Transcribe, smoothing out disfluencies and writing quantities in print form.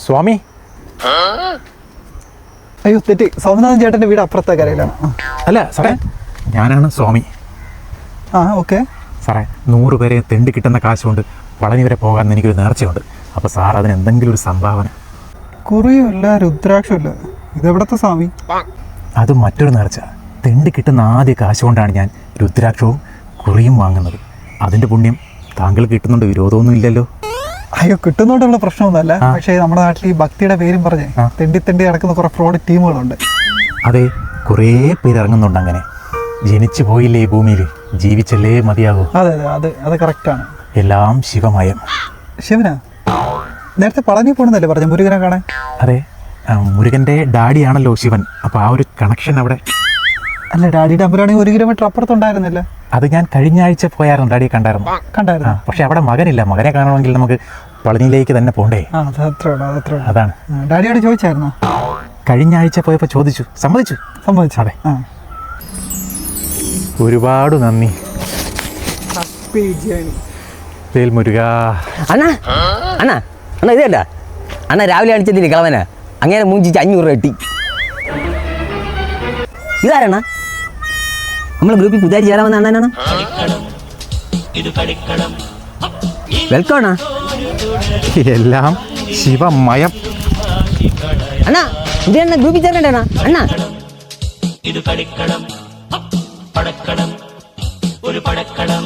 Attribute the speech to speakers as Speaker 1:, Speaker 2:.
Speaker 1: സ്വാമി.
Speaker 2: അയ്യോ തെറ്റി, സോമനാഥൻ ചേട്ടൻ്റെ വീട് അപ്പുറത്തെ കരയിലാണ്.
Speaker 1: അല്ല സാറേ, ഞാനാണ് സ്വാമി.
Speaker 2: ആ ഓക്കെ
Speaker 1: സാറേ, 100 പേരെ തെണ്ടി കിട്ടുന്ന കാശ് കൊണ്ട് പളനി വരെ പോകാൻ എനിക്കൊരു നേർച്ചയുണ്ട്. അപ്പോൾ സാർ അതിന് എന്തെങ്കിലും ഒരു സംഭാവന.
Speaker 2: കുറിയും ഇല്ല, രുദ്രാക്ഷവും ഇല്ല. ഇതെവിടത്തെ സ്വാമി?
Speaker 1: അത് മറ്റൊരു നേർച്ച. തെണ്ടി കിട്ടുന്ന ആദ്യ കാശ് കൊണ്ടാണ് ഞാൻ രുദ്രാക്ഷവും കുറിയും വാങ്ങുന്നത്. അതിൻ്റെ പുണ്യം താങ്കൾ കിട്ടുന്നുണ്ട്, വിരോധമൊന്നും ഇല്ലല്ലോ?
Speaker 2: അയ്യോ കിട്ടുന്നോണ്ടുള്ള പ്രശ്നമൊന്നുമല്ല. പക്ഷേ നമ്മുടെ നാട്ടിൽ ഈ ഭക്തിയുടെ പേരും പറഞ്ഞ് തെണ്ടി നടക്കുന്ന കുറെ ഫ്രോഡ് ടീമുകളുണ്ട്.
Speaker 1: അതെ, കുറേ പേര് ഇറങ്ങുന്നുണ്ട്. അങ്ങനെ ജനിച്ചു പോയില്ലേ ഈ ഭൂമിയിൽ, ജീവിച്ചല്ലേ മതിയാകൂ.
Speaker 2: അതെ അതെ, അത് കറക്റ്റാണ്.
Speaker 1: എല്ലാം ശിവമയം.
Speaker 2: ശിവനാ? നേരത്തെ പളനി പോണെന്നല്ലേ പറഞ്ഞ മുരുകനെ കാണാൻ?
Speaker 1: അതെ, മുരുകൻ്റെ ഡാഡിയാണല്ലോ ശിവൻ. അപ്പോൾ ആ ഒരു കണക്ഷൻ അവിടെ.
Speaker 2: അല്ല, ഡാഡിയുടെ അമ്പലമാണെങ്കിൽ 1 കിലോമീറ്റർ അപ്പുറത്തുണ്ടായിരുന്നില്ല.
Speaker 1: അത് ഞാൻ കഴിഞ്ഞ ആഴ്ച പോയായിരുന്നു, ഡാഡിയെ കണ്ടായിരുന്നു. പക്ഷെ അവിടെ മകനില്ല. മകനെ കാണണമെങ്കിൽ നമുക്ക് പളനിയിലേക്ക് തന്നെ പോണ്ടേ. അതാണ്.
Speaker 2: ഡാഡിയോട് ചോദിച്ചായിരുന്നോ?
Speaker 1: കഴിഞ്ഞ ആഴ്ച പോയപ്പോൾ ചോദിച്ചു, സമ്മതിച്ചു.
Speaker 2: അതെ.
Speaker 1: ഒരുപാട് നന്ദി വേൽ മുരുക.
Speaker 3: അണ്ണാ അണ്ണാ അണ്ണാ ഇതേട്ടാ അണ്ണാ, രാവിലെ അടിച്ചതിന് കളവനാ അങ്ങനെ മൂഞ്ചിച്ച് 500 രൂപ കിട്ടി. ഇതാരണ നമ്മളെ ഗ്രൂപ്പിൽ പുതിയ ചേരാമെന്ന് അണ്ണനാണ്. വെൽക്കം അണ്ണാ.
Speaker 1: എല്ലാം ശിവമയം.
Speaker 3: അണ്ണാ ഇത് അണ്ണ ഗ്രൂപ്പിൽ ചേർക്കണ്ടേ അണ്ണാ?
Speaker 4: ഇത് കളിക്കണം പടക്കണം ഒരു പടക്കണം.